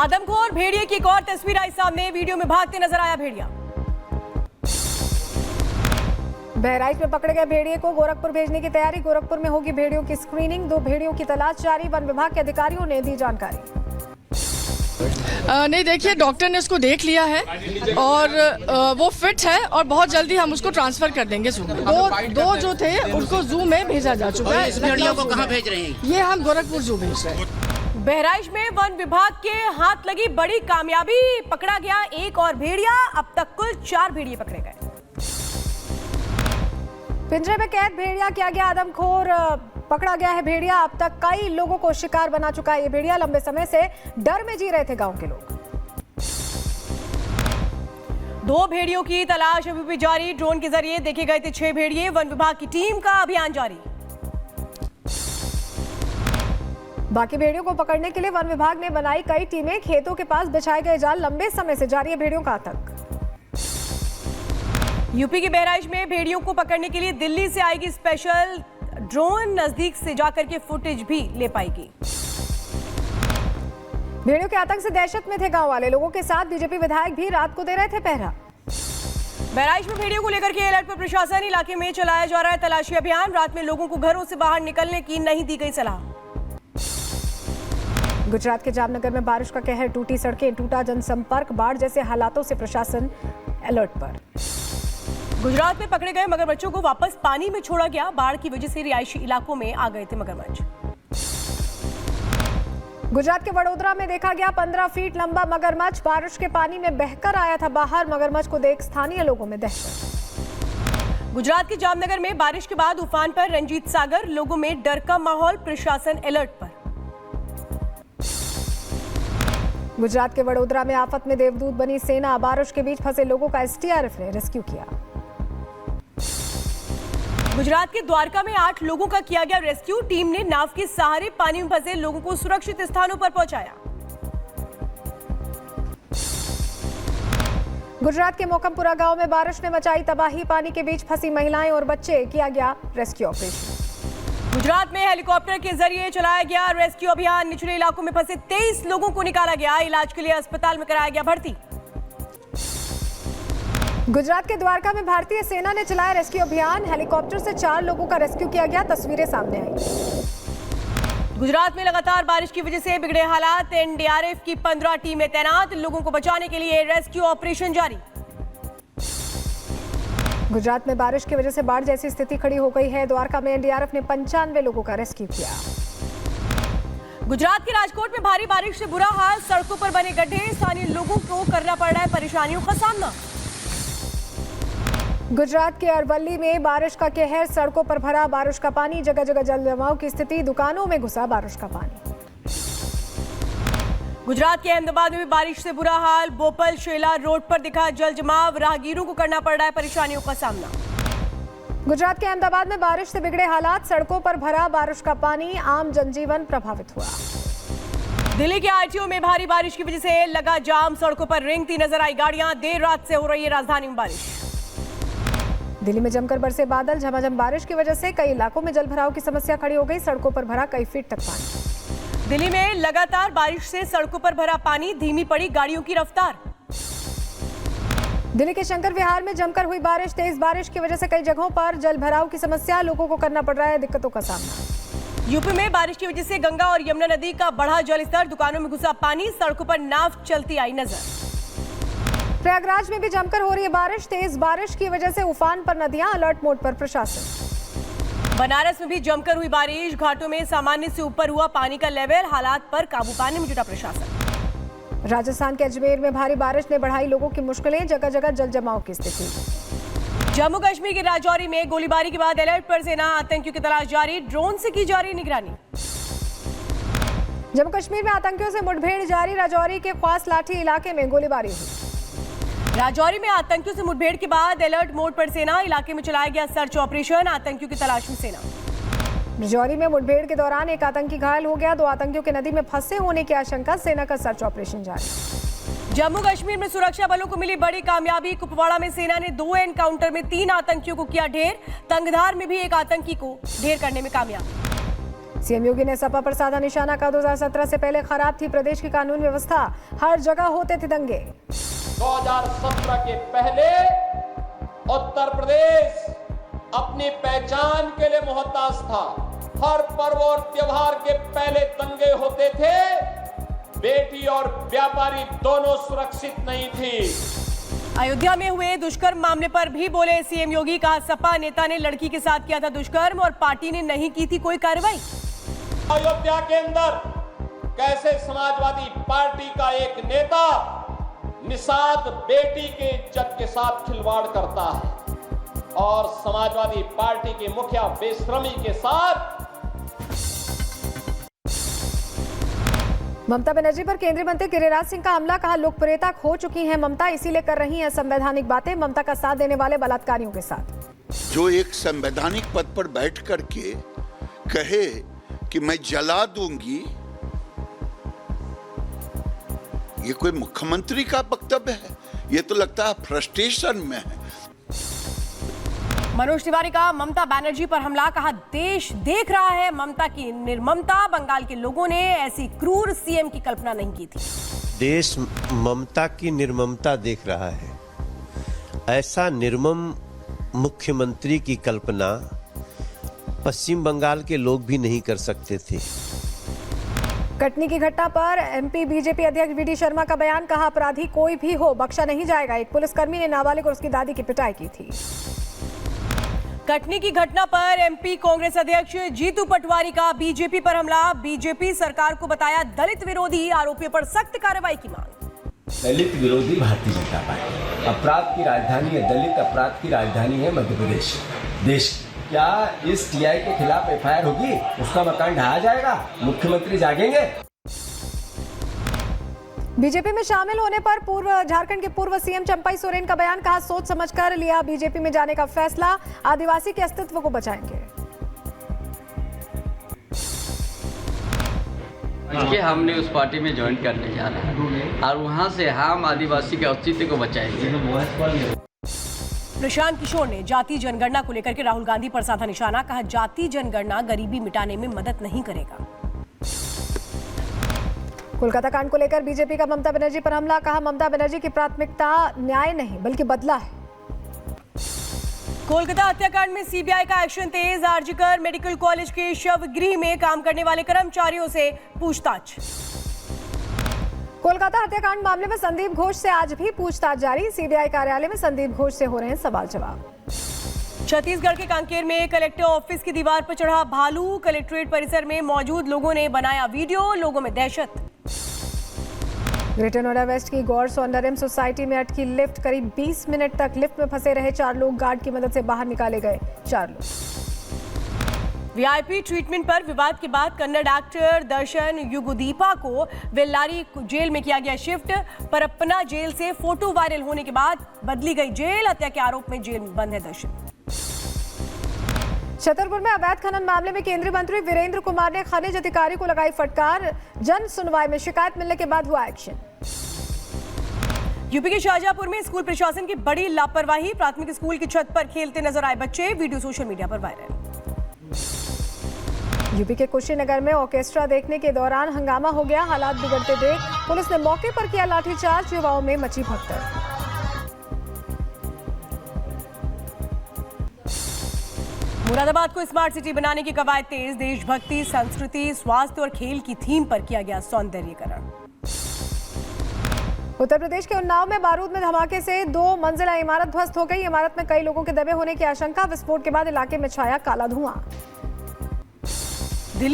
आदमखोर भेड़िए की एक और तस्वीर आई सामने। वीडियो में भागते नजर आया भेड़िया। बहराइच में पकड़े गए भेड़िए को गोरखपुर भेजने की तैयारी। गोरखपुर में होगी भेड़ियों की स्क्रीनिंग। 2 भेड़ियों की तलाश जारी। वन विभाग के अधिकारियों ने दी जानकारी। नहीं, देखिए, डॉक्टर ने उसको देख लिया है और वो फिट है और बहुत जल्दी हम उसको ट्रांसफर कर देंगे जू में। दो जो थे उनको जू में भेजा जा चुका है। इस भेड़ियों को कहाँ भेज रहे हैं? ये हम गोरखपुर जू भेज रहे हैं। बहराइच में वन विभाग के हाथ लगी बड़ी कामयाबी। पकड़ा गया एक और भेड़िया। अब तक कुल 4 भेड़िए पकड़े गए। पिंजरे में कैद भेड़िया किया गया आदमखोर। पकड़ा गया है भेड़िया। अब तक कई लोगों को शिकार बना चुका है ये भेड़िया। लंबे समय से डर में जी रहे थे गांव के लोग। 2 भेड़ियों की तलाश अभी भी जारी। ड्रोन के जरिए देखे गए थे 6 भेड़िए। वन विभाग की टीम का अभियान जारी। बाकी भेड़ियों को पकड़ने के लिए वन विभाग ने बनाई कई टीमें। खेतों के पास बिछाए गए जाल। लंबे समय से जारी है भेड़ियों का आतंक। यूपी के बहराइच में भेड़ियों को पकड़ने के लिए दिल्ली से आएगी स्पेशल ड्रोन। नजदीक से जाकर के फुटेज भी ले पाएगी। भेड़ियों के आतंक से दहशत में थे गांव वाले। लोगों के साथ बीजेपी विधायक भी रात को दे रहे थे पहरा। बहराइच में भेड़ियों को लेकर के अलर्ट पर प्रशासन। इलाके में चलाया जा रहा है तलाशी अभियान। रात में लोगों को घरों से बाहर निकलने की नहीं दी गई सलाह। गुजरात के जामनगर में बारिश का कहर। टूटी सड़कें, टूटा जनसंपर्क। बाढ़ जैसे हालातों से प्रशासन अलर्ट पर। गुजरात में पकड़े गए मगरमच्छों को वापस पानी में छोड़ा गया। बाढ़ की वजह से रिहायशी इलाकों में आ गए थे मगरमच्छ। गुजरात के वडोदरा में देखा गया 15 फीट लंबा मगरमच्छ। बारिश के पानी में बहकर आया था बाहर। मगरमच्छ को देख स्थानीय लोगों में दहशत। गुजरात के जामनगर में बारिश के बाद उफान पर रंजीत सागर। लोगों में डर का माहौल। प्रशासन अलर्ट पर। गुजरात के वडोदरा में आफत में देवदूत बनी सेना। बारिश के बीच फंसे लोगों का एसडीआरएफ ने रेस्क्यू किया। गुजरात के द्वारका में 8 लोगों का किया गया रेस्क्यू। टीम ने नाव के सहारे पानी में फंसे लोगों को सुरक्षित स्थानों पर पहुंचाया। गुजरात के मोकमपुरा गांव में बारिश ने मचाई तबाही। पानी के बीच फंसी महिलाएं और बच्चे। किया गया रेस्क्यू ऑपरेशन। गुजरात में हेलीकॉप्टर के जरिए चलाया गया रेस्क्यू अभियान। निचले इलाकों में फंसे 23 लोगों को निकाला गया। इलाज के लिए अस्पताल में कराया गया भर्ती। गुजरात के द्वारका में भारतीय सेना ने चलाया रेस्क्यू अभियान। हेलीकॉप्टर से 4 लोगों का रेस्क्यू किया गया। तस्वीरें सामने आई। गुजरात में लगातार बारिश की वजह से बिगड़े हालात। एनडीआरएफ की 15 टीमें तैनात। लोगों को बचाने के लिए रेस्क्यू ऑपरेशन जारी। गुजरात में बारिश की वजह से बाढ़ जैसी स्थिति खड़ी हो गई है। द्वारका में एनडीआरएफ ने 95 लोगों का रेस्क्यू किया। गुजरात के राजकोट में भारी बारिश से बुरा हाल। सड़कों पर बने गड्ढे। स्थानीय लोगों को करना पड़ रहा है परेशानियों का सामना। गुजरात के अरवली में बारिश का कहर। सड़कों पर भरा बारिश का पानी। जगह जगह जल जमाव की स्थिति। दुकानों में घुसा बारिश का पानी। गुजरात के अहमदाबाद में भी बारिश से बुरा हाल। बोपल शेला रोड पर दिखा जल जमाव। राहगीरों को करना पड़ रहा है परेशानियों का सामना। गुजरात के अहमदाबाद में बारिश से बिगड़े हालात। सड़कों पर भरा बारिश का पानी। आम जनजीवन प्रभावित हुआ। दिल्ली के आरटीओ में भारी बारिश की वजह से लगा जाम। सड़कों पर रेंगती नजर आई गाड़ियां। देर रात से हो रही है राजधानी में बारिश। दिल्ली में जमकर बरसे बादल। झमाझम बारिश की वजह से कई इलाकों में जलभराव की समस्या खड़ी हो गई। सड़कों पर भरा कई फीट तक पानी। दिल्ली में लगातार बारिश से सड़कों पर भरा पानी। धीमी पड़ी गाड़ियों की रफ्तार। दिल्ली के शंकर विहार में जमकर हुई बारिश। तेज बारिश की वजह से कई जगहों पर जलभराव की समस्या। लोगों को करना पड़ रहा है दिक्कतों का सामना। यूपी में बारिश की वजह से गंगा और यमुना नदी का बढ़ा जलस्तर। दुकानों में घुसा पानी। सड़कों पर नाव चलती आई नजर। प्रयागराज में भी जमकर हो रही है बारिश। तेज बारिश की वजह से उफान पर नदियां। अलर्ट मोड पर प्रशासन। बनारस में भी जमकर हुई बारिश। घाटों में सामान्य से ऊपर हुआ पानी का लेवल। हालात पर काबू पाने में जुटा प्रशासन। राजस्थान के अजमेर में भारी बारिश ने बढ़ाई लोगों की मुश्किलें। जगह जगह जल जमाव की स्थिति। जम्मू कश्मीर के राजौरी में गोलीबारी के बाद अलर्ट पर सेना। आतंकियों की तलाश जारी। ड्रोन से की जा रही निगरानी। जम्मू कश्मीर में आतंकियों से मुठभेड़ जारी। राजौरी के ख्वास लाठी इलाके में गोलीबारी हुई। राजौरी में आतंकियों से मुठभेड़ के बाद अलर्ट मोड पर सेना। इलाके में चलाया गया सर्च ऑपरेशन। आतंकियों की तलाश में सेना। राजौरी में मुठभेड़ के दौरान एक आतंकी घायल हो गया। 2 आतंकियों के नदी में फंसे होने की आशंका। सेना का सर्च ऑपरेशन जारी। जम्मू कश्मीर में सुरक्षा बलों को मिली बड़ी कामयाबी। कुपवाड़ा में सेना ने 2 एनकाउंटर में 3 आतंकियों को किया ढेर। तंगधार में भी एक आतंकी को ढेर करने में कामयाब। सीएम योगी ने सपा पर साधा निशाना कहा 2017 से पहले खराब थी प्रदेश की कानून व्यवस्था, हर जगह होते थे दंगे। 2017 के पहले उत्तर प्रदेश अपनी पहचान के लिए मोहताज था। हर पर्व और त्योहार के पहले दंगे होते थे, बेटी और व्यापारी दोनों सुरक्षित नहीं थी। अयोध्या में हुए दुष्कर्म मामले पर भी बोले सीएम योगी। कहा सपा नेता ने लड़की के साथ किया था दुष्कर्म और पार्टी ने नहीं की थी कोई कार्रवाई। अयोध्या के अंदर कैसे समाजवादी पार्टी का एक नेता निषाद बेटी के इज्जत के साथ खिलवाड़ करता है और समाजवादी पार्टी के मुखिया बेशर्मी के साथ। ममता बनर्जी पर केंद्रीय मंत्री गिरिराज सिंह का हमला, कहा लोकप्रियता खो चुकी है ममता, इसीलिए कर रही हैं संवैधानिक बातें ममता का साथ देने वाले बलात्कारियों के साथ। जो एक संवैधानिक पद पर बैठ करके कहे कि मैं जला दूंगी, ये कोई मुख्यमंत्री का वक्तव्य है? ये तो लगता है फ्रस्ट्रेशन में है। मनोज तिवारी का ममता बनर्जी पर हमला, कहा देश देख रहा है ममता की निर्ममता, बंगाल के लोगों ने ऐसी क्रूर सीएम की कल्पना नहीं की थी। देश ममता की निर्ममता देख रहा है, ऐसा निर्मम मुख्यमंत्री की कल्पना पश्चिम बंगाल के लोग भी नहीं कर सकते थे। कटनी की घटना पर एमपी बीजेपी अध्यक्ष वीडी शर्मा का बयान, कहा अपराधी कोई भी हो बख्शा नहीं जाएगा। एक पुलिसकर्मी ने नाबालिग और उसकी दादी की पिटाई की थी। कटनी की घटना पर एमपी कांग्रेस अध्यक्ष जीतू पटवारी का बीजेपी पर हमला, बीजेपी सरकार को बताया दलित विरोधी, आरोपियों पर सख्त कार्रवाई की मांग। दलित विरोधी भारतीय जनता पार्टी, अपराध की राजधानी है, दलित अपराध की राजधानी है मध्य प्रदेश देश। क्या इस टीआई के खिलाफ एफआईआर होगी? उसका मकान ढहा जाएगा, मुख्यमंत्री जागेंगे। बीजेपी में शामिल होने पर झारखंड के पूर्व सीएम चंपाई सोरेन का बयान, कहा सोच समझकर लिया बीजेपी में जाने का फैसला, आदिवासी के अस्तित्व को बचाएंगे। कि हमने उस पार्टी में ज्वाइन करने जा रहे हैं और वहां से हम आदिवासी के अस्तित्व को बचाएंगे। प्रशांत किशोर ने जाति जनगणना को लेकर के राहुल गांधी पर साधा निशाना, कहा जाति जनगणना गरीबी मिटाने में मदद नहीं करेगा। कोलकाता कांड को लेकर बीजेपी का ममता बनर्जी पर हमला, कहा ममता बनर्जी की प्राथमिकता न्याय नहीं बल्कि बदला है। कोलकाता हत्याकांड में सीबीआई का एक्शन तेज, आरजीकर मेडिकल कॉलेज के शवगृह में काम करने वाले कर्मचारियों से पूछताछ। कोलकाता हत्याकांड मामले में संदीप घोष से आज भी पूछताछ जारी, सीबीआई कार्यालय में संदीप घोष से हो रहे हैं सवाल जवाब। छत्तीसगढ़ के कांकेर में कलेक्टर ऑफिस की दीवार पर चढ़ा भालू, कलेक्ट्रेट परिसर में मौजूद लोगों ने बनाया वीडियो, लोगों में दहशत। ग्रेटर नोएडा वेस्ट की गौर सौंदर्यम सोसाइटी में अटकी लिफ्ट, करीब 20 मिनट तक लिफ्ट में फंसे रहे 4 लोग, गार्ड की मदद से बाहर निकाले गए 4 लोग। वीआईपी ट्रीटमेंट पर विवाद के बाद कन्नड़ एक्टर दर्शन युगदीपा को वेल्लारी जेल में किया गया शिफ्ट, परप्पना जेल से फोटो वायरल होने के बाद बदली गई जेल, हत्या के आरोप में जेल में बंद है दर्शन। छतरपुर में अवैध खनन मामले में केंद्रीय मंत्री वीरेंद्र कुमार ने खनिज अधिकारी को लगाई फटकार, जन सुनवाई में शिकायत मिलने के बाद हुआ एक्शन। यूपी के शाहजहांपुर में स्कूल प्रशासन की बड़ी लापरवाही, प्राथमिक स्कूल की छत पर खेलते नजर आए बच्चे, वीडियो सोशल मीडिया पर वायरल। यूपी के कुशीनगर में ऑर्केस्ट्रा देखने के दौरान हंगामा हो गया, हालात बिगड़ते देख पुलिस ने मौके पर किया लाठीचार्ज, युवाओं में मची भगदड़। मुरादाबाद को स्मार्ट सिटी बनाने की कवायद तेज, देशभक्ति, संस्कृति, स्वास्थ्य और खेल की थीम पर किया गया सौंदर्यीकरण। उत्तर प्रदेश के उन्नाव में बारूद में धमाके से 2 मंजिला इमारत ध्वस्त हो गई, इमारत में कई लोगों के दबे होने की आशंका, विस्फोट के बाद इलाके में छाया काला धुआं।